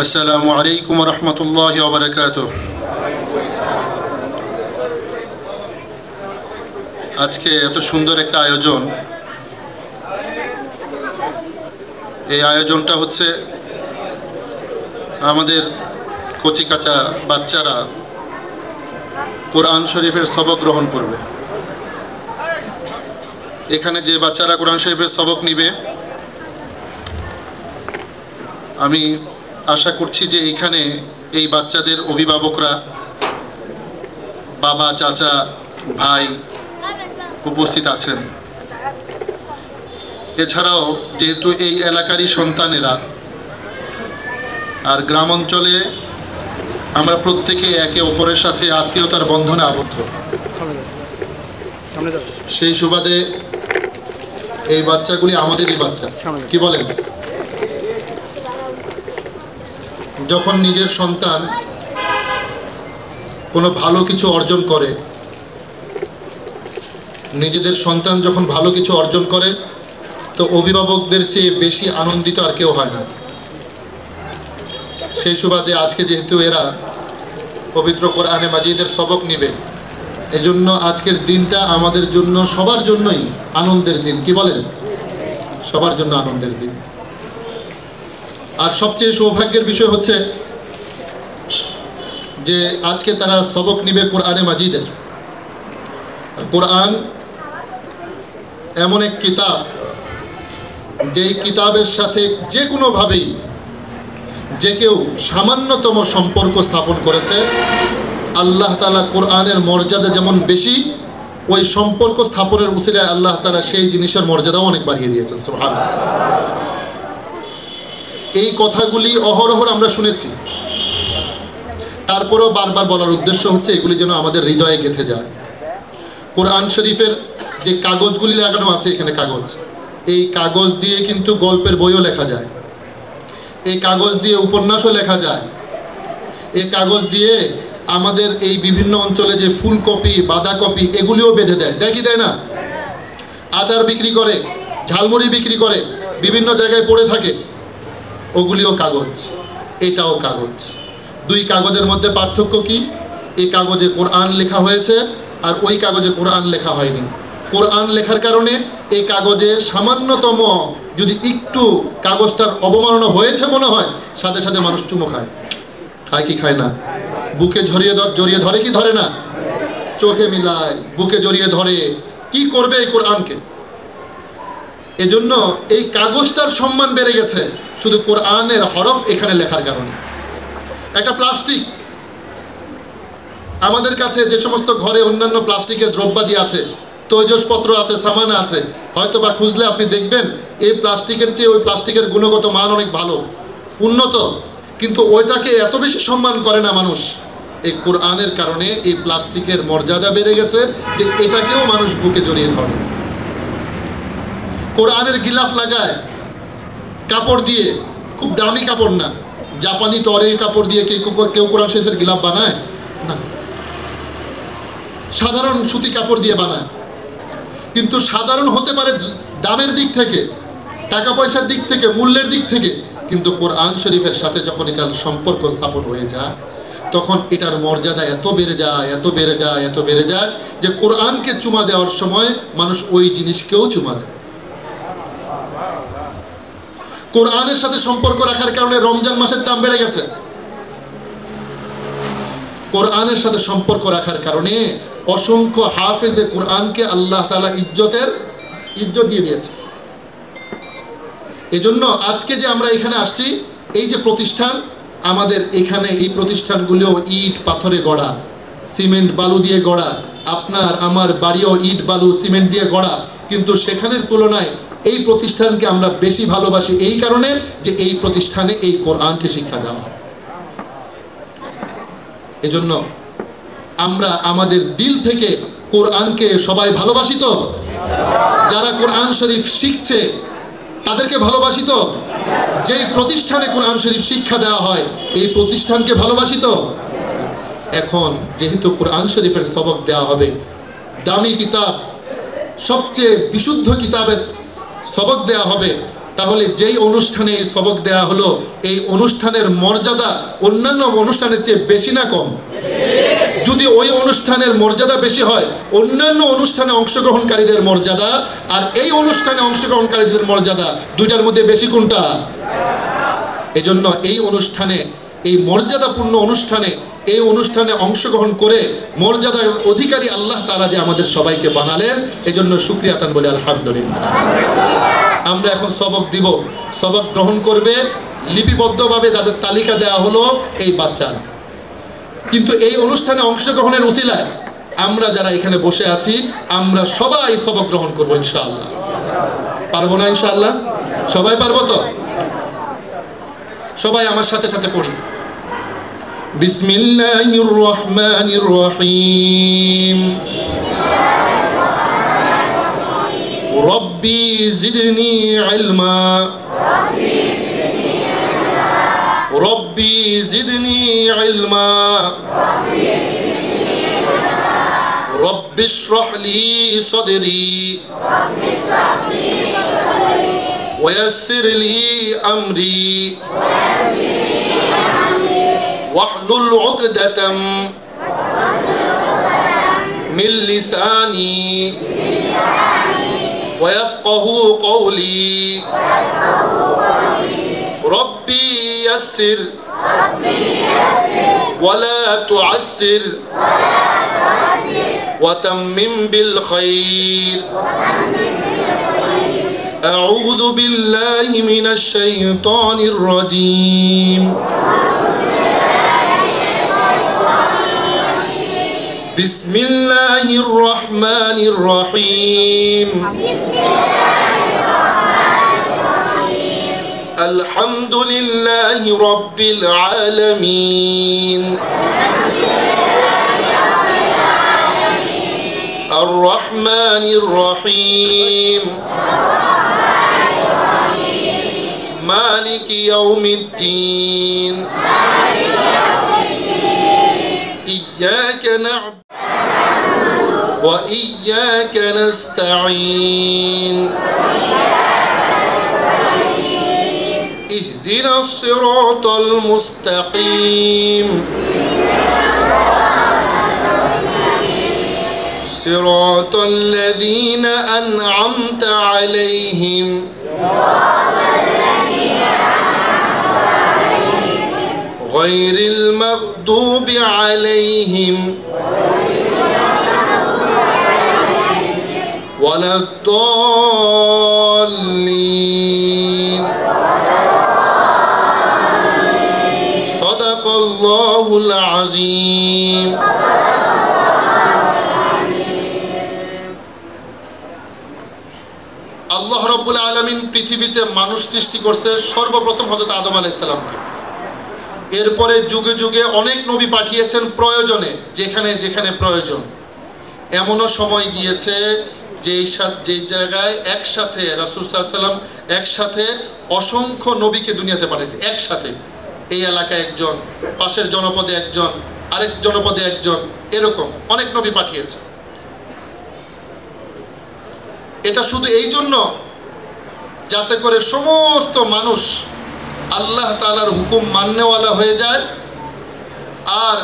আসসালামু আলাইকুম ওয়া রাহমাতুল্লাহি ওয়া বারাকাতুহু। আজকে এত সুন্দর একটা আয়োজন, এই আয়োজনটা হচ্ছে আমাদের কচিকাঁচা বাচ্চারা কোরআন শরীফের সবক গ্রহণ করবে। এখানে যে বাচ্চারা কোরআন শরীফের সবক নিবে, আমি আশা করছি যে এইখানে এই বাচ্চাদের অভিভাবকরা, বাবা, চাচা, ভাই উপস্থিত আছেন। এছাড়াও যেহেতু এই এলাকারই সন্তানেরা, আর গ্রাম অঞ্চলে আমরা প্রত্যেকে একে অপরের সাথে আত্মীয়তার বন্ধনে আবদ্ধ, সেই সুবাদে এই বাচ্চাগুলি আমাদেরই বাচ্চা। কি বলেন? যখন নিজের সন্তান কোনো ভালো কিছু অর্জন করে, নিজেদের সন্তান যখন ভালো কিছু অর্জন করে, তো অভিভাবকদের চেয়ে বেশি আনন্দিত আর কেউ হয় না। সেই সুবাদে আজকে যেহেতু এরা পবিত্র কোরআনে মাজিদের সবক নিবে, এজন্য আজকের দিনটা আমাদের জন্য, সবার জন্যই আনন্দের দিন। কি বলেন? সবার জন্য আনন্দের দিন। আর সবচেয়ে সৌভাগ্যের বিষয় হচ্ছে যে আজকে তারা সবক নিবে কোরআনে মাজিদের। কোরআন এমন এক কিতাব, যেই কিতাবের সাথে যে কোনোভাবেই যে কেউ সামান্যতম সম্পর্ক স্থাপন করেছে, আল্লাহ তাআলা কোরআনের মর্যাদা যেমন বেশি, ওই সম্পর্ক স্থাপনের উসিলায় আল্লাহ তাআলা সেই জিনিসের মর্যাদাও অনেক বাড়িয়ে দিয়েছেন। সুবহানাল্লাহ। এই কথাগুলি অহরহ আমরা শুনেছি, তারপরেও বারবার বলার উদ্দেশ্য হচ্ছে এগুলি যেন আমাদের হৃদয়ে গেঁথে যায়। কোরআন শরীফের যে কাগজগুলি লাগানো আছে, এখানে কাগজ, এই কাগজ দিয়ে কিন্তু গল্পের বইও লেখা যায়, এই কাগজ দিয়ে উপন্যাসও লেখা যায়, এই কাগজ দিয়ে আমাদের এই বিভিন্ন অঞ্চলে যে ফুলকপি, বাঁধাকপি, এগুলিও বেঁধে দেয়, দেয় কি দেয় না? আচার বিক্রি করে, ঝালমুড়ি বিক্রি করে, বিভিন্ন জায়গায় পড়ে থাকে, ওগুলিও কাগজ, এটাও কাগজ। দুই কাগজের মধ্যে পার্থক্য কি? এই কাগজে কোরআন লেখা হয়েছে আর ওই কাগজে কোরআন লেখা হয়নি। কোরআন লেখার কারণে এই কাগজে সামান্যতম যদি একটু কাগজটার অবমাননা হয়েছে মনে হয়, সাথে সাথে মানুষ চুমো খায়। খায় কি খায় না? বুকে জড়িয়ে ধরে কি ধরে না? চোখে মিলায়, বুকে জড়িয়ে ধরে। কি করবে এই কোরআনকে? এজন্য এই কাগজটার সম্মান বেড়ে গেছে শুধু কোরআনের হরফ এখানে লেখার কারণে। একটা প্লাস্টিক, আমাদের কাছে যে সমস্ত ঘরে অন্যান্য প্লাস্টিকের দ্রব্যাদি আছে, তৈজসপত্র আছে, সামান আছে, হয়তো বা খুঁজলে আপনি দেখবেন এই প্লাস্টিকের চেয়ে ওই প্লাস্টিকের গুণগত মান অনেক ভালো, উন্নত, কিন্তু ওইটাকে এত বেশি সম্মান করে না মানুষ। এই কোরআনের কারণে এই প্লাস্টিকের মর্যাদা বেড়ে গেছে যে এটাকেও মানুষ বুকে জড়িয়ে ধরে। কোরআনের গিলাফ লাগায় কাপড় দিয়ে, খুব দামি কাপড় না, জাপানি টরের কাপড় দিয়ে কেউ কোরআন শরীফের গিলাফ বানায় না, সাধারণ সুতি কাপড় দিয়ে বানায়। কিন্তু সাধারণ হতে পারে দামের দিক থেকে, টাকা পয়সার দিক থেকে, মূল্যের দিক থেকে, কিন্তু কোরআন শরীফের সাথে যখন এটার সম্পর্ক স্থাপন হয়ে যায়, তখন এটার মর্যাদা এত বেড়ে যায়, এত বেড়ে যায়, এত বেড়ে যায় যে কোরআনকে চুমা দেওয়ার সময় মানুষ ওই জিনিসকেও চুমা দেয়। কোরআনের সাথে সম্পর্ক রাখার কারণে রমজান মাসের দাম বেড়ে গেছে। কোরআনের সাথে সম্পর্ক রাখার কারণে অসংখ্য হাফেজে কোরআনকে আল্লাহ তাআলা ইজ্জত দিয়ে দিয়েছে। এজন্য আজকে যে আমরা এখানে আসছি, এই যে প্রতিষ্ঠান আমাদের এখানে, এই প্রতিষ্ঠানগুলিও ইট পাথরে গড়া, সিমেন্ট বালু দিয়ে গড়া, আপনার আমার বাড়িও ইট বালু সিমেন্ট দিয়ে গড়া, কিন্তু সেখানের তুলনায় এই প্রতিষ্ঠানকে আমরা বেশি ভালোবাসি এই কারণে যে এই প্রতিষ্ঠানে এই কোরআনকে শিক্ষা দেওয়া হয়। এজন্য আমরা আমাদের দিল থেকে কোরআনকে সবাই ভালোবাসি তো? যারা কোরআন শরীফ শিখছে তাদেরকে ভালোবাসি তো? যেই প্রতিষ্ঠানে কোরআন শরীফ শিক্ষা দেওয়া হয় এই প্রতিষ্ঠানকে ভালোবাসি তো? এখন যেহেতু কোরআন শরীফের সবক দেওয়া হবে, দামি কিতাব, সবচেয়ে বিশুদ্ধ কিতাবের সবক দেওয়া হবে, তাহলে যেই অনুষ্ঠানে এই সবক দেয়া হলো, এই অনুষ্ঠানের মর্যাদা অন্যান্য অনুষ্ঠানের চেয়ে বেশি না কম? যদি ওই অনুষ্ঠানের মর্যাদা বেশি হয়, অন্যান্য অনুষ্ঠানে অংশগ্রহণকারীদের মর্যাদা আর এই অনুষ্ঠানে অংশগ্রহণকারীদের মর্যাদা, দুইটার মধ্যে বেশি কোনটা? এজন্য এই অনুষ্ঠানে, এই মর্যাদাপূর্ণ অনুষ্ঠানে, এই অনুষ্ঠানে অংশগ্রহণ করে মর্যাদার অধিকারী আল্লাহ তাআলা যে আমাদের সবাইকে বানালেন, এজন্য শুকরিয়া আদান বলি আলহামদুলিল্লাহ। আমরা এখন সবক দিব, সবক গ্রহণ করবে লিপিবদ্ধভাবে, যাদের তালিকা দেওয়া হলো এই বাচ্চারা। কিন্তু এই অনুষ্ঠানে অংশগ্রহণের উসিলায় আমরা যারা এখানে বসে আছি, আমরা সবাই সবক গ্রহণ করবো ইনশাআল্লাহ। পারবো না ইনশাআল্লাহ? সবাই পারবো তো? সবাই আমার সাথে সাথে পড়ি। বিসমিল্লাহির রহমানির রহিম। রব্বি জিদনি ইলমা। রব্বি জিদনি ইলমা। রব্বি ইশরাহ লি সাদরি ওয়ায়াসসির লি আমরি واحلل عقدة من لساني ويفقه قولي ربي يسر ولا تعسر وتمم بالخير أعوذ بالله من الشيطان الرجيم بسم الله الرحمن الرحيم الحمد لله رب العالمين الرحمن الرحيم مالك يوم الدين إياك نعبد وإياك نستعين اهدنا الصراط المستقيم صراط الذين أنعمت عليهم غير المغضوب عليهم ولا الضالين صدق الله العظيم আল্লাহ রাব্বুল আলামিন পৃথিবীতে মানুষ সৃষ্টি করছে সর্বপ্রথম হযরত আদম আলাইহিস সালামকে। এরপরে যুগে যুগে অনেক নবী পাঠিয়েছেন প্রয়োজনে, যেখানে যেখানে প্রয়োজন। এমনও সময় গিয়েছে যে জায়গায় একসাথে রাসূল সাল্লাল্লাহু আলাইহি ওয়াসাল্লাম একসাথে অসংখ্য নবীকে দুনিয়াতে পাঠিয়েছে। একসাথে এই এলাকায় একজন, পাশের জনপদে একজন, আরেক জনপদে একজন, এরকম অনেক নবী পাঠিয়েছে। এটা শুধু এই জন্য যাতে করে সমস্ত মানুষ আল্লাহ তাআলার হুকুম মাননেওয়ালা হয়ে যায়, আর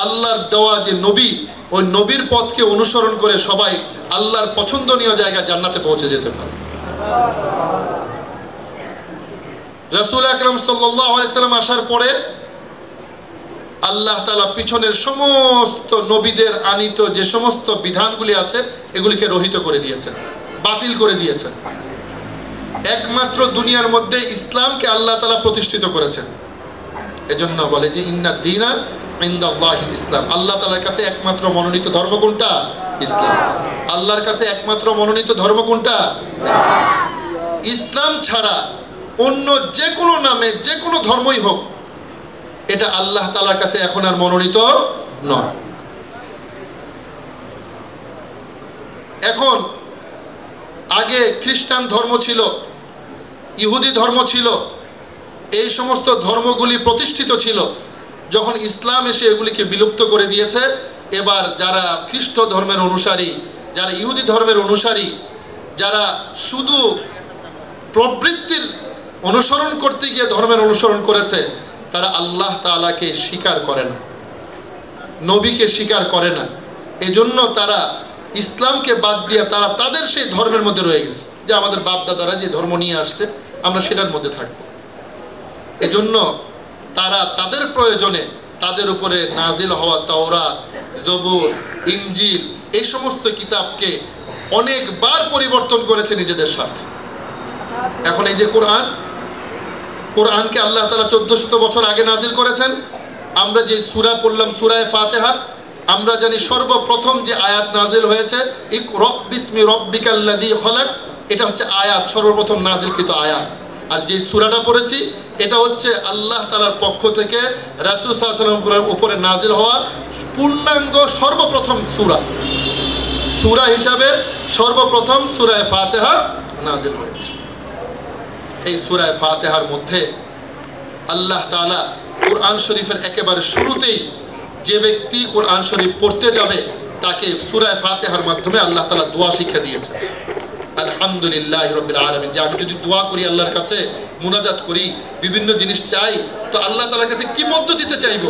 আল্লাহর দেওয়া যে নবী, ওই নবীর পথকে অনুসরণ করে সবাই আল্লাহর পছন্দনীয় জায়গায় জান্নাতে পৌঁছে যেতে পারে। রাসূল আকরাম সাল্লাল্লাহু আলাইহি ওয়াসাল্লাম আসার পরে আল্লাহ তাআলা পিছনের সমস্ত নবীদের আনিত যে সমস্ত বিধানগুলি আছে এগুলিকে রহিত করে দিয়েছেন, বাতিল করে দিয়েছেন। একমাত্র দুনিয়ার মধ্যে ইসলামকে আল্লাহ তাআলা প্রতিষ্ঠিত করেছেন। এজন্য বলে যে ইন্না দীনা ইনদাল্লাহিল ইসলাম। আল্লাহ তাআলার কাছে একমাত্র মনোনীত ধর্ম কোনটা? ইসলাম। আল্লাহর কাছে একমাত্র মনোনীত ধর্ম কোনটা? ইসলাম ছাড়া অন্য যে কোনো নামে যে কোনো ধর্মই হোক, এটা আল্লাহ তাআলার কাছে এখন আর মনোনীত নয়। এখন আগে খ্রিস্টান ধর্ম ছিল, ইহুদি ধর্ম ছিল, এই সমস্ত ধর্মগুলি প্রতিষ্ঠিত ছিল। যখন ইসলাম এসে এগুলিকে বিলুপ্ত করে দিয়েছে, এবার যারা খ্রিস্ট ধর্মের অনুসারী, যারা ইহুদি ধর্মের অনুসারী, যারা শুধু প্রবৃত্তির অনুসরণ করতে গিয়ে ধর্মের অনুসরণ করেছে, তারা আল্লাহ তাআলাকে স্বীকার করে না, নবীকে স্বীকার করে না। এজন্য তারা ইসলামকে বাদ দিয়ে তারা তাদের সেই ধর্মের মধ্যে রয়ে গেছে, যে আমাদের বাপ দাদারা যে ধর্ম নিয়ে আসছে আমরা সেটার মধ্যে থাকব। এজন্য তারা তাদের প্রয়োজনে তাদের উপরে নাজিল হওয়া তাওরাত, জবুর, ইনজিল এই সমস্ত কিতাবকে অনেকবার পরিবর্তন করেছে নিজেদের স্বার্থে। এখন এই যে কোরআনকে আল্লাহ তাআলা 1400 বছর আগে নাজিল করেছেন। আমরা যে সূরা পড়লাম সূরায়ে ফাতিহা, আমরা জানি সর্বপ্রথম যে আয়াত নাজিল হয়েছে ইকরা বিসমি রাব্বিকাল্লাযী খলাক, এটা হচ্ছে আয়াত, সর্বপ্রথম নাজিলকৃত আয়াত। আর যে সূরাটা পড়েছি এটা হচ্ছে আল্লাহ তাআলার পক্ষ থেকে রাসূল সাল্লাল্লাহু আলাইহি ওয়াসাল্লামের উপরে নাজিল হওয়া পূর্ণাঙ্গ সর্বপ্রথম সূরা হিসাবে সর্বপ্রথম সূরায়ে ফাতিহা নাজিল হয়েছে। এই সূরায়ে ফাতিহার মধ্যে আল্লাহ তাআলা কোরআন শরীফের একেবারে শুরুতেই যে ব্যক্তি কোরআন শরীফ পড়তে যাবে তাকে সূরায়ে ফাতিহার মাধ্যমে আল্লাহ তাআলা দোয়া শিক্ষা দিয়েছেন। আলহামদুলিল্লাহি রাব্বিল আলামিন, যে আমি যদি দোয়া করি, আল্লাহর কাছে মুনাজাত করি, বিভিন্ন জিনিস চাই, তো আল্লাহ তাআলার কাছে কি পদ্ধতিতে চাইবো,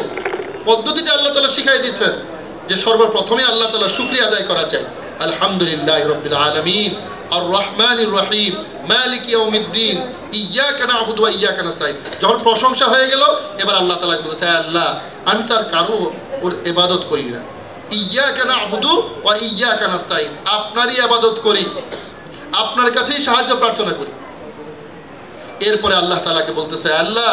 পদ্ধতিটা আল্লাহ তাআলা শিখাই দিয়েছেন যে সর্বপ্রথমে আল্লাহ তাআলার শুকরিয়া আদায় করা চাই। আলহামদুলিল্লাহি রাব্বিল আলামিন আর রহমানির রহিম মালিক ইয়াউমিদ্দিন ইয়াকা না'বুদু ওয়া ইয়াকা নাস্তাইন। যখন প্রশংসা হয়ে গেল, এবার আল্লাহ তাআলা বলেছে, আল্লাহ আমি তার কারো ওর ইবাদত করি না, ইয়াকা না'বুদু ওয়া ইয়াকা নাস্তাইন, আপনারই ইবাদত করি, আপনার কাছেই সাহায্য প্রার্থনা করি। এরপরে আল্লাহ তাআলাকে বলতেছে, আল্লাহ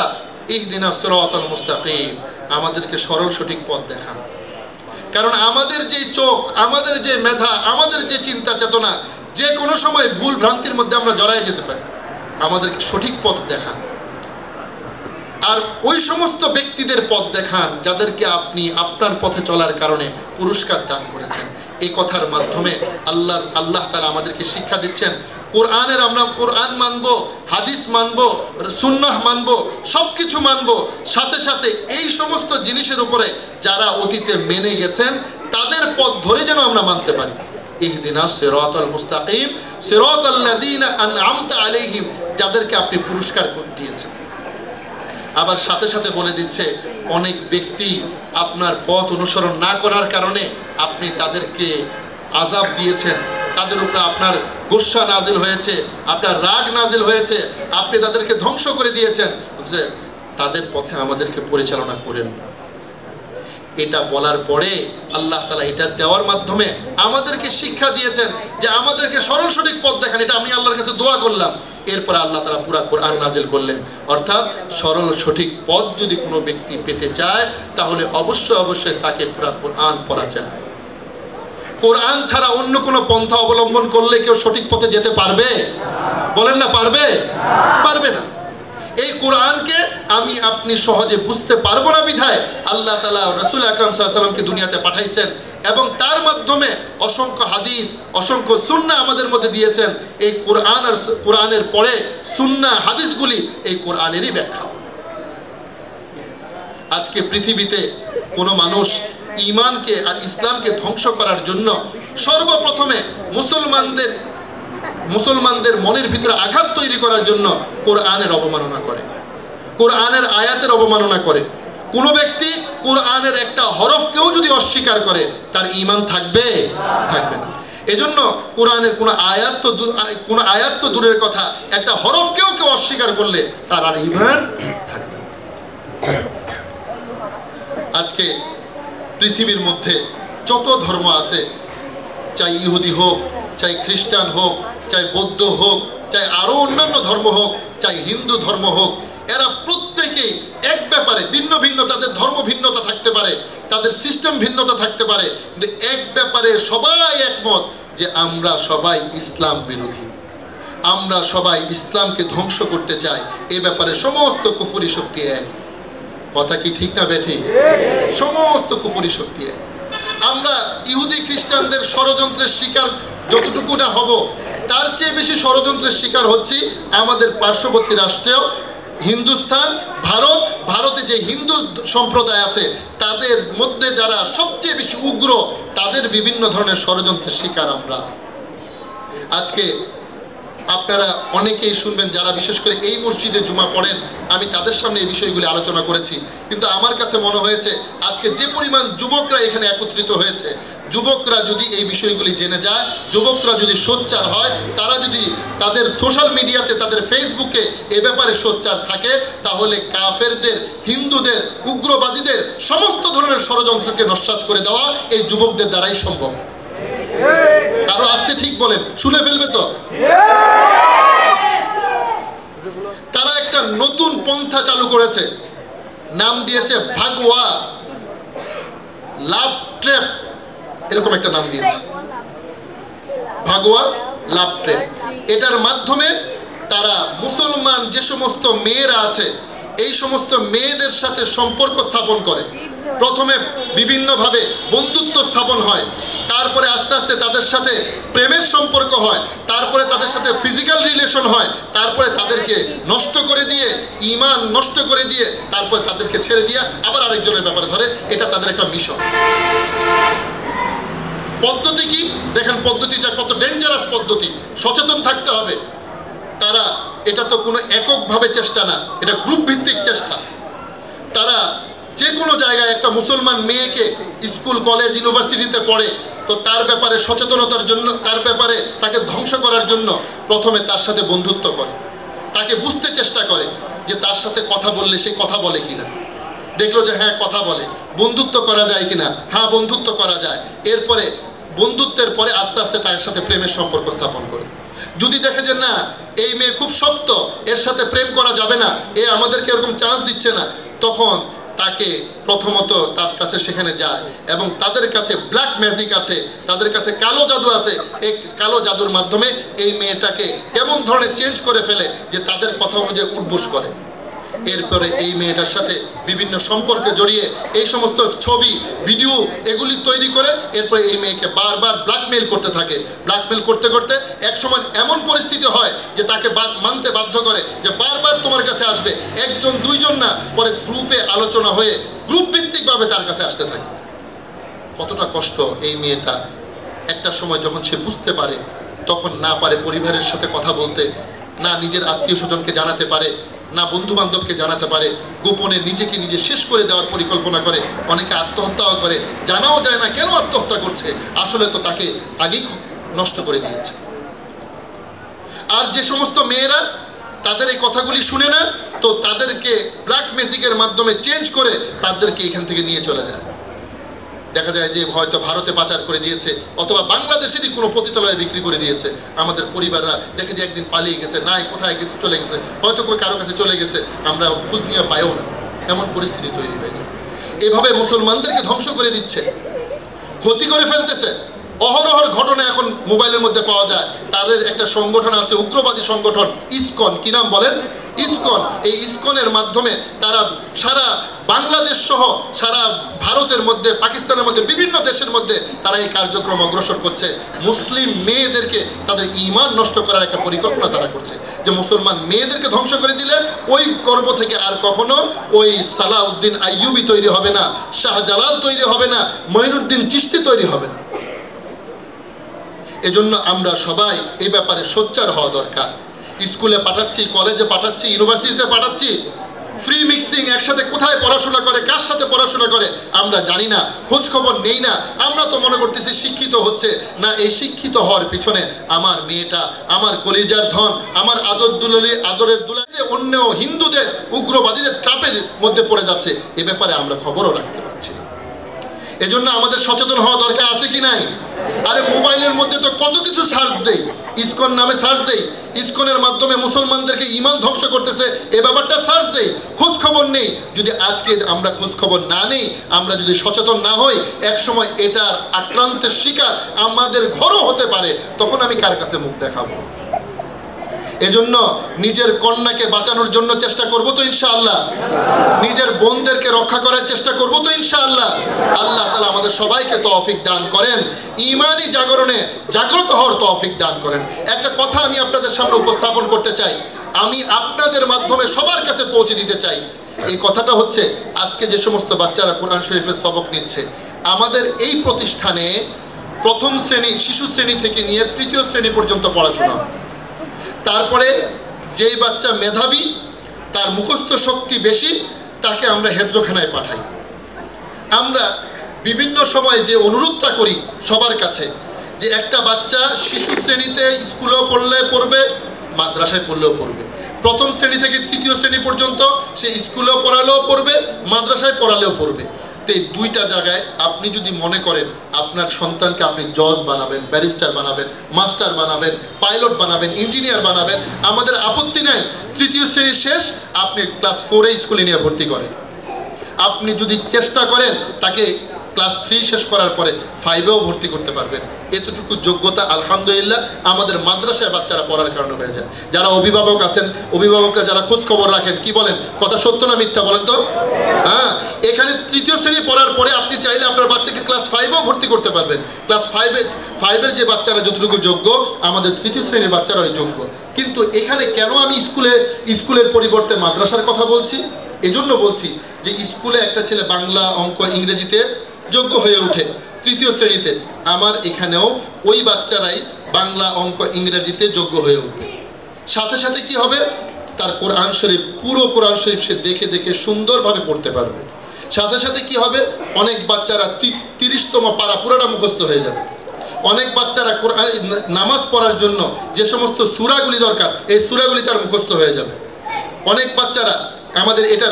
ইহদিনাস সিরাতাল মুস্তাকিম, আমাদেরকে সরল সঠিক পথ দেখান। কারণ আমাদের যে চোখ, আমাদের যে মেধা, আমাদের যে চিন্তা চেতনা, যে কোনো সময় ভুল ভ্রান্তির মধ্যে আমরা জড়ায় যেতে পারি, আমাদেরকে সঠিক পথ দেখান। আর ওই সমস্ত ব্যক্তিদের পথ দেখান যাদেরকে আপনি আপনার পথে চলার কারণে পুরস্কার দান করেছেন। এই কথার মাধ্যমে আল্লাহ তাআলা আমাদেরকে শিক্ষা দিচ্ছেন, কোরআনের আমরা কোরআন মানব, হাদিস মানব, সুন্নাহ মানব, সব কিছু মানব, সাথে সাথে এই সমস্ত জিনিসের উপরে যারা অতীতে মেনে গেছেন তাদের পথ ধরে যেন আমরা মানতে পারি। ইহদিনাস সিরাতাল মুস্তাকিম সিরাতাল্লাযীনা আন'আমতা আলাইহিম, যাদেরকে আপনি পুরস্কার দিয়েছেন। আবার সাথে সাথে বলে দিচ্ছে, অনেক ব্যক্তি আপনার পথ অনুসরণ না করার কারণে আপনি তাদেরকে আযাব দিয়েছেন, তাদের উপরে আপনার গুসা নাজিল হয়েছে, আপনার রাগ নাজিল হয়েছে, আপনি তাদেরকে ধ্বংস করে দিয়েছেন, যে তাদের পথে আমাদেরকে পরিচালনা করেন না। এটা বলার পরে আল্লাহ তাআলা এটা দেওয়ার মাধ্যমে আমাদেরকে শিক্ষা দিয়েছেন যে আমাদেরকে সরল সঠিক পথ দেখান। এটা আমি আল্লাহর কাছে দোয়া করলাম, এরপর আল্লাহ তাআলা পুরা কোরআন নাজিল করলেন। অর্থাৎ সরল সঠিক পথ যদি কোনো ব্যক্তি পেতে চায় তাহলে অবশ্যই তাকে পুরা কোরআন পড়া চায়। কোরআন ছাড়া অন্য কোনো পন্থা অবলম্বন করলে কেউ সঠিক পথে যেতে পারবে? বলেন না, পারবে? পারবে না। এই কোরআনকে আমি আপনি সহজে বুঝতে পারবো না বিধায় আল্লাহ তাআলা রাসূল আকরাম সাল্লাল্লাহু আলাইহি ওয়াসাল্লামকে দুনিয়াতে পাঠাইছেন এবং তার মাধ্যমে অসংখ্য হাদিস, অসংখ্য সুন্নাহ আমাদের মধ্যে দিয়েছেন। এই কোরআন আর কোরআনের পরে সুন্নাহ হাদিসগুলি এই কোরআনেরই ব্যাখ্যা। আজকে পৃথিবীতে কোনো মানুষ ঈমানকে আর ইসলামকে ধ্বংস করার জন্য সর্বপ্রথমে মুসলমানদের মনের ভিতরে আঘাত তৈরি করার জন্য কোরআনের অবমাননা করে, কোরআনের আয়াতের অবমাননা করে। কোনো ব্যক্তি কোরআনের একটা হরফকেও যদি অস্বীকার করে তার ঈমান থাকবে? থাকবে না। এজন্য কোরআনের কোনো আয়াত তো দূরের কথা, একটা হরফকেও কেউ অস্বীকার করলে তার আর ঈমান থাকবে না। আজকে পৃথিবীর মধ্যে যত ধর্ম আছে, চাই ইহুদি হোক, চাই খ্রিস্টান হোক, চাই বৌদ্ধ হোক, চাই আরও অন্যান্য ধর্ম হোক, চাই হিন্দু ধর্ম হোক, এরা প্রত্যেকেই এক ব্যাপারে ভিন্ন ভিন্ন, তাদের ধর্ম ভিন্নতা থাকতে পারে, তাদের সিস্টেম ভিন্নতা থাকতে পারে, কিন্তু এক ব্যাপারে সবাই একমত যে আমরা সবাই ইসলাম বিরোধী, আমরা সবাই ইসলামকে ধ্বংস করতে চাই। এ ব্যাপারে সমস্ত কুফরি শক্তি এক। কথা কি ঠিক না বেঠি? সমস্ত কুফরি শক্তি এক। আমরা ইহুদি খ্রিস্টানদের ষড়যন্ত্রের শিকার যতটুকু না হব, তার চেয়ে বেশি ষড়যন্ত্রের শিকার হচ্ছি আমাদের পার্শ্ববর্তী রাষ্ট্রেও হিন্দুস্তান, ভারতে যে হিন্দু সম্প্রদায় আছে তাদের মধ্যে যারা সবচেয়ে বেশি উগ্র, তাদের বিভিন্ন ধরনের ষড়যন্ত্রের শিকার আমরা। আজকে আপনারা অনেকেই শুনবেন যারা বিশেষ করে এই মসজিদে জুমা পড়েন, আমি তাদের সামনে এই বিষয়গুলি আলোচনা করেছি। কিন্তু আমার কাছে মনে হয়েছে আজকে যে পরিমাণ যুবকরা এখানে একত্রিত হয়েছে, যুবকরা যদি এই বিষয়গুলি জেনে যায়, যুবকরা যদি সোচ্চার হয়, তারা যদি তাদের সোশ্যাল মিডিয়াতে, তাদের ফেসবুকে এ ব্যাপারে সোচ্চার থাকে, তাহলে কাফেরদের, হিন্দুদের, উগ্রবাদীদের সমস্ত ধরনের ষড়যন্ত্রকে নস্যাৎ করে দেওয়া এই যুবকদের দ্বারাই সম্ভব। আরো আস্তে ঠিক বলেন, শুনে ফেলবে তো। তারা একটা নতুন পন্থা চালু করেছে, নাম দিয়েছে ভাগোয়া লাভ ট্র্যাপ, এরকম একটা নাম দিয়েছে, ভাগোয়া লাভ ট্র্যাপ। এটার মাধ্যমে তারা মুসলমান যে সমস্ত মেয়েরা আছে, এই সমস্ত মেয়েদের সাথে সম্পর্ক স্থাপন করে। প্রথমে বিভিন্নভাবে বন্ধুত্ব স্থাপন হয়, তারপরে আস্তে আস্তে তাদের সাথে প্রেমের সম্পর্ক হয়, তারপরে তাদের সাথে ফিজিক্যাল রিলেশন হয়, তারপরে তাদেরকে নষ্ট করে দিয়ে, ঈমান নষ্ট করে দিয়ে, তারপরে তাদেরকে ছেড়ে দিয়ে আবার আরেকজনের ব্যাপারে ধরে। এটা তাদের একটা মিশন। পদ্ধতি কি দেখেন, পদ্ধতিটা কত ডেঞ্জারাস পদ্ধতি, সচেতন থাকতে হবে। তারা, এটা তো কোনো এককভাবে চেষ্টা না, এটা গ্রুপ ভিত্তিক চেষ্টা। তারা যে কোনো জায়গায় একটা মুসলমান মেয়েকে স্কুল, কলেজ, ইউনিভার্সিটিতে পড়ে, তো তার ব্যাপারে সচেতনতার জন্য, তার ব্যাপারে তাকে ধ্বংস করার জন্য প্রথমে তার সাথে বন্ধুত্ব করে, তাকে বুঝতে চেষ্টা করে যে তার সাথে কথা বললে সে কথা বলে কিনা। দেখলো যে হ্যাঁ কথা বলে, বন্ধুত্ব করা যায় কিনা, হ্যাঁ বন্ধুত্ব করা যায়। এরপরে বন্ধুত্বের পরে আস্তে আস্তে তার সাথে প্রেমের সম্পর্ক স্থাপন করে। যদি দেখে যে না এই মেয়ে খুব শক্ত, এর সাথে প্রেম করা যাবে না, এ আমাদেরকে এরকম চান্স দিচ্ছে না, তখন তাকে প্রথমত তার কাছে সেখানে যায় এবং তাদের কাছে ব্ল্যাক ম্যাজিক আছে, তাদের কাছে কালো জাদু আছে। এই কালো জাদুর মাধ্যমে এই মেয়েটাকে কেমন ধরনের চেঞ্জ করে ফেলে যে তাদের কথা অনুযায়ী উঠবোস করে। এরপরে এই মেয়েটার সাথে বিভিন্ন সম্পর্কে জড়িয়ে এই সমস্ত ছবি, ভিডিও এগুলি তৈরি করে এরপরে এই মেয়েকে বারবার ব্ল্যাকমেইল করতে থাকে। ব্ল্যাকমেইল করতে করতে একসময় এমন পরিস্থিতি হয় যে তাকে মানতে বাধ্য করে যে বারবার তোমার কাছে আসবে, একজন দুইজন না, পরে গ্রুপে আলোচনা হয়ে গ্রুপ ভিত্তিকভাবে তার কাছে আসতে থাকে। কতটা কষ্ট এই মেয়েটা। একটা সময় যখন সে বুঝতে পারে, তখন না পারে পরিবারের সাথে কথা বলতে, না নিজের আত্মীয় স্বজনকে জানাতে পারে, না বন্ধু বান্ধবকে জানাতে পারে, গোপনে নিজেকে নিজে শেষ করে দেওয়ার পরিকল্পনা করে। অনেকে আত্মহত্যাও করে, জানাও যায় না কেন আত্মহত্যা করছে, আসলে তো তাকে আগেই নষ্ট করে দিয়েছে। আর যে সমস্ত মেয়েরা তাদের এই কথাগুলি শুনে না, তো তাদেরকে ব্ল্যাক ম্যাজিকের মাধ্যমে চেঞ্জ করে তাদেরকে এখান থেকে নিয়ে চলে যায়। দেখা যায় যে হয়তো ভারতে পাচার করে দিয়েছে, অথবা বাংলাদেশেরই কোনো পতিতালয়ে বিক্রি করে দিয়েছে। আমাদের পরিবাররা দেখে যে একদিন পালিয়ে গেছে, নাই কোথায় চলে গেছে, হয়তো কারো কাছে চলে গেছে, আমরা খোঁজ নিয়ে পাইও না, এমন পরিস্থিতি তৈরি হয়ে যায়। এভাবে মুসলমানদেরকে ধ্বংস করে দিচ্ছে, ক্ষতি করে ফেলতেছে। অহরহর ঘটনা এখন মোবাইলের মধ্যে পাওয়া যায়। তাদের একটা সংগঠন আছে, উগ্রবাদী সংগঠন ইসকন, কি নাম বলেন? ইসকন। এই ইসকনের মাধ্যমে তারা সারা বাংলাদেশ সহ সারা ভারতের মধ্যে, পাকিস্তানের মধ্যে, বিভিন্ন দেশের মধ্যে তারা এই কার্যক্রম অগ্রসর করছে। মুসলিম মেয়েদেরকে তাদের ঈমান নষ্ট করার একটা পরিকল্পনা তারা করছে, যে মুসলমান মেয়েদেরকে ধ্বংস করে দিলে ওই গর্ব থেকে আর কখনো ওই সালাউদ্দিন আইয়ুবী তৈরি হবে না, শাহজালাল তৈরি হবে না, মঈনুদ্দিন চিশতি তৈরি হবে না। এজন্য আমরা সবাই এই ব্যাপারে সোচ্চার হওয়া দরকার। স্কুলে পাঠাচ্ছি, কলেজে পাঠাচ্ছি, ইউনিভার্সিটিতে পাঠাচ্ছি, ফ্রি মিক্সিং, একসাথে কোথায় পড়াশোনা করে, কার সাথে পড়াশোনা করে আমরা জানি না, খোঁজ খবর নেই না। আমরা তো মনে করতেছি শিক্ষিত হচ্ছে না। এই শিক্ষিত হওয়ার পিছনে আমার মেয়েটা, আমার কলিজার ধন, আমার আদরের দুলা যে অন্য হিন্দুদের, উগ্রবাদীদের ট্রাপের মধ্যে পড়ে যাচ্ছে, এ ব্যাপারে আমরা খবরও রাখতে পারছি না। এজন্য আমাদের সচেতন হওয়া দরকার আছে কি নাই? আরে মোবাইলের মধ্যে তো কত কিছু সার্চ দেই, ইসকন নামে সার্চ দেই, ইসকনের মাধ্যমে মুসলমানদেরকে ঈমান ধ্বংস করতেছে, এ ব্যাপারটা সার্চ দেই, খোঁজ খবর নেই। যদি আজকে আমরা খোঁজ খবর না নেই, আমরা যদি সচেতন না হই, একসময় এটার আক্রান্তের শিকার আমাদের ঘরও হতে পারে, তখন আমি কার কাছে মুখ দেখাবো? এজন্য নিজের কন্যাকে বাঁচানোর জন্য চেষ্টা করব তো ইনশাআল্লাহ, নিজের বোনদেরকে রক্ষা করার চেষ্টা করব তো ইনশাআল্লাহ। আল্লাহ তাআলা আমাদের সবাইকে তৌফিক দান করেন, ঈমানি জাগরণে জাগ্রত হওয়ার তৌফিক দান করেন। একটা কথা আমি আপনাদের সামনে উপস্থাপন করতে চাই, আমি আপনাদের মাধ্যমে সবার কাছে পৌঁছে দিতে চাই। এই কথাটা হচ্ছে, আজকে যে সমস্ত বাচ্চারা কোরআন শরীফের সবক নিচ্ছে, আমাদের এই প্রতিষ্ঠানে প্রথম শ্রেণী, শিশু শ্রেণী থেকে নিয়ে তৃতীয় শ্রেণী পর্যন্ত পড়াশোনা। তারপরে যেই বাচ্চা মেধাবী, তার মুখস্থ শক্তি বেশি, তাকে আমরা হেফজখানায় পাঠাই। আমরা বিভিন্ন সময় যে অনুরোধটা করি সবার কাছে, যে একটা বাচ্চা শিশু শ্রেণীতে স্কুলেও পড়বে, মাদ্রাসায় পড়লেও পড়বে, প্রথম শ্রেণী থেকে তৃতীয় শ্রেণী পর্যন্ত সে স্কুলেও পড়ালেও পড়বে, মাদ্রাসায় পড়ালেও পড়বে। তো এই দুইটা জায়গায় আপনি যদি মনে করেন আপনার সন্তানকে আপনি জজ বানাবেন, ব্যারিস্টার বানাবেন, মাস্টার বানাবেন, পাইলট বানাবেন, ইঞ্জিনিয়ার বানাবেন, আমাদের আপত্তি নাই। তৃতীয় শ্রেণীর শেষ, আপনি ক্লাস 4-এ স্কুলে নিয়ে ভর্তি করেন। আপনি যদি চেষ্টা করেন তাকে ক্লাস 3 শেষ করার পরে 5-এও ভর্তি করতে পারবেন। এতটুকু যোগ্যতা আলহামদুলিল্লাহ আমাদের মাদ্রাসায় বাচ্চারা পড়ার কারণে হয়ে যায়। যারা অভিভাবক আছেন, অভিভাবকরা যারা খোঁজ খবর রাখেন, কি বলেন, কথা সত্য না মিথ্যা বলেন তো? হ্যাঁ, এখানে তৃতীয় শ্রেণী পড়ার পরে আপনি চাইলে আপনার বাচ্চাকে ক্লাস 5-এও ভর্তি করতে পারবেন। ক্লাস 5-এর যে বাচ্চারা যতটুকু যোগ্য, আমাদের তৃতীয় শ্রেণীর বাচ্চারা ওই যোগ্য। কিন্তু এখানে কেন আমি স্কুলের পরিবর্তে মাদ্রাসার কথা বলছি? এজন্য বলছি যে স্কুলে একটা ছেলে বাংলা, অঙ্ক, ইংরেজিতে যোগ্য হয়ে ওঠে তৃতীয় শ্রেণীতে, আমার এখানেও ওই বাচ্চারাই বাংলা, অঙ্ক, ইংরেজিতে যোগ্য হয়ে উঠবে। সাথে সাথে কি হবে, তার কোরআন শরীফ, পুরো কোরআন শরীফ সে দেখে দেখে সুন্দরভাবে পড়তে পারবে। সাথে সাথে কি হবে, অনেক বাচ্চারা 30তম পারা পুরোটা মুখস্থ হয়ে যাবে। অনেক বাচ্চারা নামাজ পড়ার জন্য যে সমস্ত সূরাগুলি দরকার, এই সূরাগুলি তার মুখস্থ হয়ে যাবে। অনেক বাচ্চারা, আমাদের এটা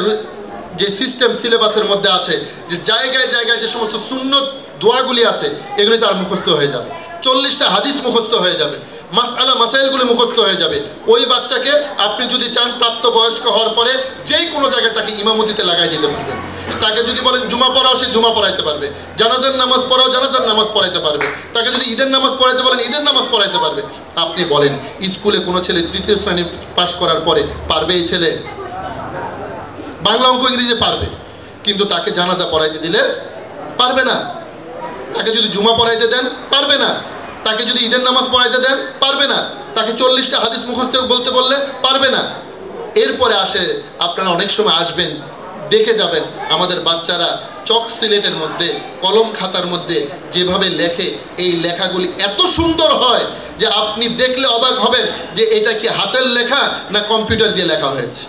যে সিস্টেম সিলেবাসের মধ্যে আছে, যে জায়গায় জায়গায় যে সমস্ত সুন্নত দোয়াগুলি আছে, এগুলি তার মুখস্থ হয়ে যাবে। 40টা হাদিস মুখস্থ হয়ে যাবে, মাসআলা মাসাইলগুলি মুখস্থ হয়ে যাবে। ওই বাচ্চাকে আপনি যদি চান প্রাপ্তবয়স্ক হওয়ার পরে যেই কোনো জায়গায় তাকে ইমামতিতে লাগাই দিতে পারবেন। তাকে যদি বলেন জুমা পড়াও, সে জুমা পড়াইতে পারবে। জানাজার নামাজ পড়াও, জানাজার নামাজ পড়াইতে পারবে। তাকে যদি ঈদের নামাজ পড়াইতে বলেন, ঈদের নামাজ পড়াইতে পারবে। আপনি বলেন, স্কুলে কোনো ছেলে তৃতীয় শ্রেণী পাশ করার পরে পারবে এই ছেলে? বাংলা, অঙ্ক, ইংরেজি পারবে, কিন্তু তাকে জানাজা পড়াইতে দিলে পারবে না। তাকে যদি জুমা পড়াইতে দেন, পারবে না। তাকে যদি ঈদের নামাজ পড়াইতে দেন, পারবে না। তাকে 40টা হাদিস মুখস্থ বলতে বললে পারবে না। এরপরে আসে, আপনারা অনেক সময় আসবেন, দেখে যাবেন আমাদের বাচ্চারা চক সিলেটের মধ্যে, কলম খাতার মধ্যে যেভাবে লেখে, এই লেখাগুলি এত সুন্দর হয় যে আপনি দেখলে অবাক হবেন যে এটা কি হাতের লেখা না কম্পিউটার দিয়ে লেখা হয়েছে।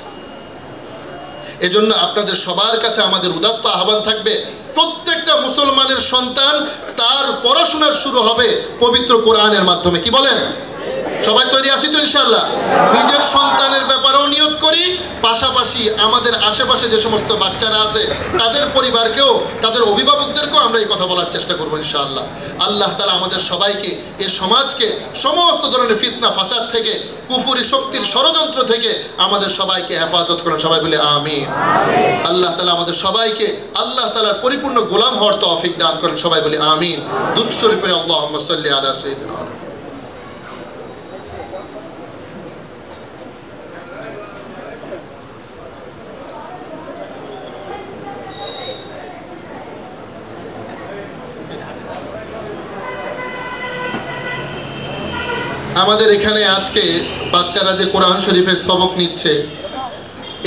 এজন্য আপনাদের সবার কাছে আমাদের উদাত্ত আহ্বান থাকবে, প্রত্যেকটা মুসলমানের সন্তান তার পড়াশোনার শুরু হবে পবিত্র কোরআনের মাধ্যমে। কি বলেন? সবাই তৈরি আছি তো ইনশাআল্লাহ? নিজের সন্তানের ব্যাপারেও নিয়ত করি, পাশাপাশি আমাদের আশেপাশে যে সমস্ত বাচ্চারা আছে তাদের পরিবারকেও, তাদের অভিভাবকদেরকেও আমরা এই কথা বলার চেষ্টা করবো ইনশাআল্লাহ। আল্লাহ তাআলা আমাদের সবাইকে, এ সমাজকে সমস্ত ধরনের ফিতনা ফাসাদ থেকে, কুফরি শক্তির ষড়যন্ত্র থেকে আমাদের সবাইকে হেফাজত করেন। সবাই বলে আমিন। আল্লাহ তাআলা আমাদের সবাইকে আল্লাহ তাআলার পরিপূর্ণ গোলাম হওয়ার তৌফিক দান করেন। সবাই বলে আমিন। দুরূদ শরীফ পড়ে আল্লাহুম্মা সাল্লি আলা সাইয়্যিদিনা। আমাদের এখানে আজকে বাচ্চারা যে কোরআন শরীফের সবক নিচ্ছে,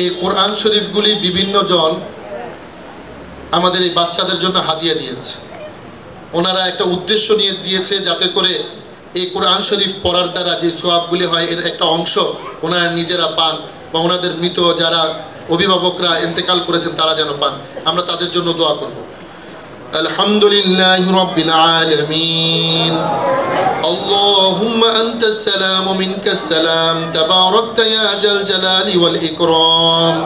এই কোরআন শরীফগুলি বিভিন্ন জন আমাদের এই বাচ্চাদের জন্য হাদিয়া দিয়েছে। ওনারা একটা উদ্দেশ্য নিয়ে দিয়েছে, যাতে করে এই কোরআন শরীফ পড়ার দ্বারা যে সওয়াবগুলি হয়, এর একটা অংশ ওনারা নিজেরা পান, বা ওনাদের মৃত যারা অভিভাবকরা ইন্তেকাল করেছেন তারা যেন পান। আমরা তাদের জন্য দোয়া করব। আলহামদুলিল্লাহি রাব্বিল আলামিন। اللهم أنت السلام ومنك السلام تباركت يا ذا الجلال والإكرام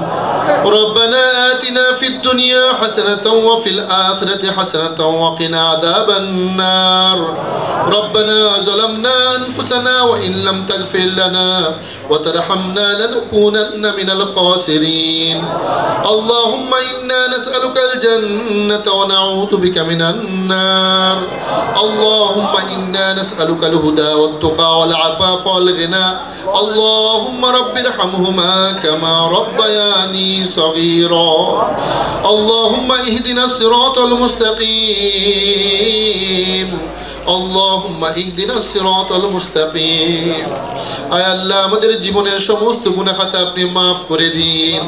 ربنا آتنا في الدنيا حسنة وفي الآخرة حسنة وقنا عذاب النار ربنا ظلمنا أنفسنا وإن لم تغفر لنا وترحمنا لنكونن من الخاسرين اللهم إنا نسألك الجنة ونعوذ بك من النار اللهم إنا نسألك الهدى والتقى والعفاف والغنى اللهم رب ارحمهما كما ربياني صغيرا اللهم اهدنا الصراط المستقيم اللهم اهدنا الصراط المستقيم আয় আল্লাহ আমাদের জীবনের সমস্ত গুনাহ খাতা আপনি maaf করে দিন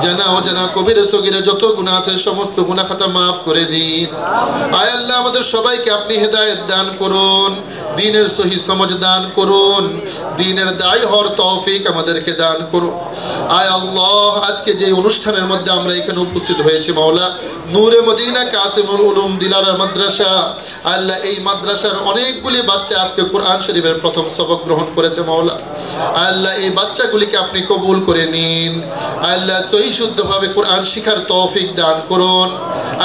জানা অজানা কবিরা সগীরা যত গুনাহ আছে সমস্ত গুনাহ খাতা maaf করে দিন আয় আল্লাহ আমাদের সবাইকে আপনি হেদায়েত দান করুন দ্বীনের সহি সমঝ দান করুন, দ্বীনের দায়ী হওয়ার তৌফিক আমাদেরকে দান করুন। আয় আল্লাহ, আজকে যে অনুষ্ঠানের মধ্যে আমরা এখানে উপস্থিত হয়েছি মাওলা, নূরে মদিনা কাসিমুল উলুম দিলারা মাদ্রাসা, আল্লাহ এই মাদ্রাসার অনেকগুলি বাচ্চা আজকে কোরআন শরীফের প্রথম সবক গ্রহণ করেছে মাওলা। আল্লাহ এই বাচ্চাগুলিকে আপনি কবুল করে নিন। আল্লাহ সহি শুদ্ধভাবে কোরআন শিখার তৌফিক দান করুন।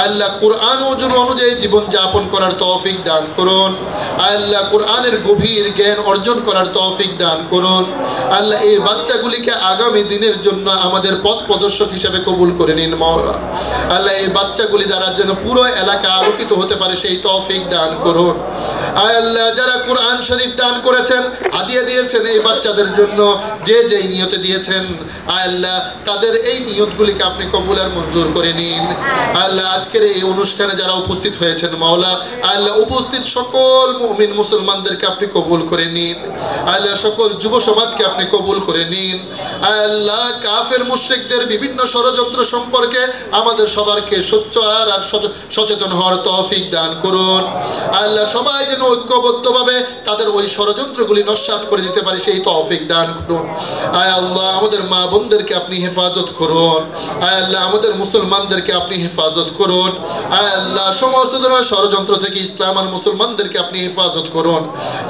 আল্লাহ কোরআন অনুযায়ী জীবন যাপন করার তৌফিক দান করুন। আল্লাহ কোরআনের গভীর জ্ঞান অর্জন করার তৌফিক দান করুন। আল্লাহ এই বাচ্চাগুলিকে আগামী দিনের জন্য আমাদের পথ প্রদর্শক হিসেবে কবুল করে নিন মাওলা। আল্লাহ এই বাচ্চাগুলি দ্বারা যেন পুরো এলাকা আলোকিত হতে পারে সেই তৌফিক দান করুন। আল্লাহ যারা কোরআন শরীফ দান করেছেন, হাদিয়া দিয়েছেন এই বাচ্চাদের জন্য, যে যেই নিয়তে দিয়েছেন আল্লাহ তাদের এই নিয়তগুলিকে আপনি কবুল আর মঞ্জুর করে নিন। আল্লাহ আজকের এই অনুষ্ঠানে যারা উপস্থিত হয়েছেন মাওলা, আল্লাহ উপস্থিত সকল মুমিন মুসলমানদেরকে আপনি কবুল করে নিন। আল্লাহ সকল যুব সমাজকে আপনি কবুল করে নিন। আল্লাহ কাফের মুশরিকদের বিভিন্ন ষড়যন্ত্র সম্পর্কে আমাদের সবারকে সোচ্চার আর সচেতন হওয়ার তৌফিক দান করুন। আল্লাহ সবাই যেন ঐক্যবদ্ধভাবে তাদের ওই ষড়যন্ত্রগুলি নস্যাৎ করে দিতে পারে সেই তৌফিক দান করুন। আয় আল্লাহ আমাদের মা বোনদেরকে আপনি হেফাজত করুন। আয় আল্লাহ আমাদের মুসলমানদেরকে আপনি হেফাজত করুন। আয় আল্লাহ সমস্ত ধরনের ষড়যন্ত্র থেকে ইসলাম আর মুসলমানদেরকে আপনি হেফাজত করুন।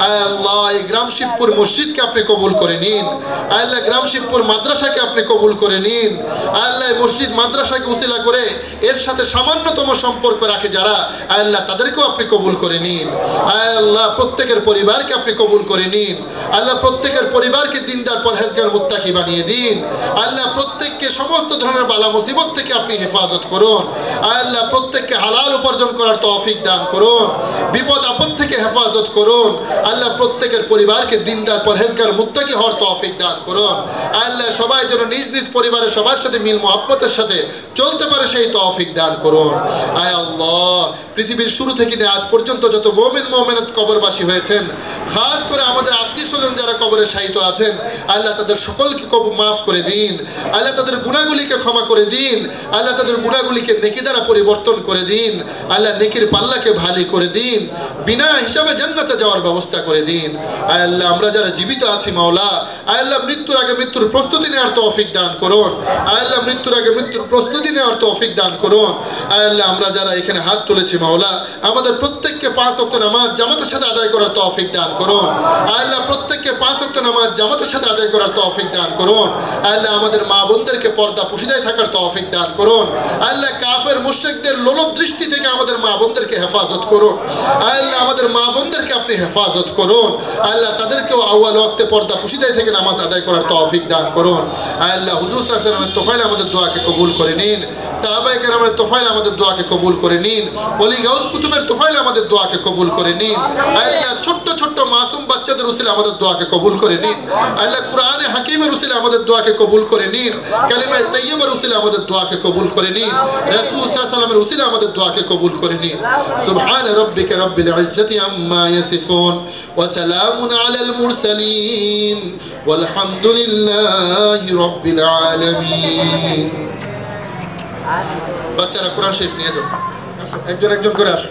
আয় আল্লাহ এই গ্রাম শিবপুর মসজিদকে আপনি কবুল করে নিন। আয় আল্লাহ গ্রাম শিবপুর মাদ্রাসাকে আপনি কবুল করে নিন। আয় আল্লাহ মসজিদ মাদ্রাসাকে উসিলা করে এর সাথে সামান্যতম সম্পর্ক রাখে যারা, আয় আল্লাহ তাদেরকেও আপনি কবুল করে নিন। আয় আল্লাহ প্রত্যেকের পরিবারকে আপনি কবুল করে নিন। আল্লাহ প্রত্যেকের পরিবারকে দিনদার পরহেজগার মুত্তাকি বানিয়ে দিন। আল্লাহ প্রত্যেককে সমস্ত ধরনের বালা মুসিবত থেকে আপনি হেফাজত করুন। আল্লাহ প্রত্যেককে হালাল উপার্জন করার তৌফিক দান করুন। বিপদ আপদ থেকে হেফাজত করুন। আল্লাহ প্রত্যেকের পরিবারকে দিনদার পরহেজগার মুত্তাকি হওয়ার তৌফিক দান করুন। আল্লাহ সবাই যেন নিজ নিজ পরিবারের সবার সাথে মিল মহব্বতের সাথে চলতে পারে সেই তৌফিক দান করুন। আয় আল্লাহ পৃথিবীর শুরু থেকে নিয়ে আজ পর্যন্ত যত মুমিন মুমিনাত কবরবাসী হয়েছেন, খাস করে আমাদের আত্মীয় স্বজন যারা কবরে শায়িত আছেন, আল্লাহ তাদের সকলকে মাফ করে দিন। আল্লাহ তাদের গুনাহগুলিকে ক্ষমা করে দিন। আল্লাহ তাদের গুনাহগুলিকে নেকি দ্বারা পরিবর্তন করে দিন। আল্লাহ নেকির পাল্লাকে ভারী করে দিন। বিনা হিসাবে জান্নাতে যাওয়ার ব্যবস্থা করে দিন। আয় আল্লাহ আমরা যারা জীবিত আছি মাওলা, আয় আল্লাহ মৃত্যুর আগে মৃত্যুর প্রস্তুতি নেওয়ার তৌফিক দান করুন। আয় আল্লাহ মৃত্যুর আগে মৃত্যুর প্রস্তুতি নেওয়ার তৌফিক দান করুন। আয় আল্লাহ আমরা যারা এখানে হাত তুলেছি মাওলা, আমাদের প্রত্যেককে 5 ওয়াক্ত নামাজ জামাতের সাথে আদায় করার তৌফিক দান করুন। আয় আল্লাহ প্রত্যেককে 5 ওয়াক্ত নামাজ জামাতের সাথে আদায় করার তৌফিক দান করুন। আয় আল্লাহ আমাদের মা বোনদেরকে পর্দা পুশিদায় থাকার তৌফিক দান করুন। আল্লাহ কাফের মুশরিকদের লোলুপ দৃষ্টি থেকে আমাদের মা বোনদেরকে হেফাজত করুন। আয় আল্লাহ আমাদের মা বোনদেরকে আপনি হেফাজত করুন। আল্লাহ তাদেরকেও আউয়াল ওয়াক্তে পর্দা পুশিদায় থেকে নামাজ আদায় করার তৌফিক দান করুন। আয় আল্লাহ হুজুর সাল্লাল্লাহু আলাইহি ওয়াসাল্লামের তোফাইল আমাদের দোয়াকে কবুল করে নিন। সাহাবায়ে কেরামের তোফাইল আমাদের দোয়াকে কবুল করে নিন। ওলি গাউস কুতুবের তোফাইল আমাদের দোয়াকে কবুল করে নিন। আল্লাহ ছোট্ট ছোট্ট মাসুম বাচ্চাদের উসিলে আমাদের দোয়াকে কবুল করে নিন। আল্লাহ কুরআনে হাকিমের উসিলে আমাদের দোয়াকে কবুল করে নিন। কালিমায়ে তাইয়্যিবার উসিলে আমাদের দোয়াকে কবুল করে নিন। রাসূল সাল্লাল্লাহু আলাইহি ওয়াসাল্লামের উসিলে আমাদের দোয়াকে কবুল করে নিন। সুবহান রাব্বিকা রাব্বিল ইজ্জাতি আম্মা ইয়াসিফুন ওয়া সালামুন আলাল মুরসালিন ওয়ালহামদুলিল্লাহি রাব্বিল আলামিন। বাচ্চারা কোরআন শরীফ নিয়ে যাও, একজন একজন করে আসো।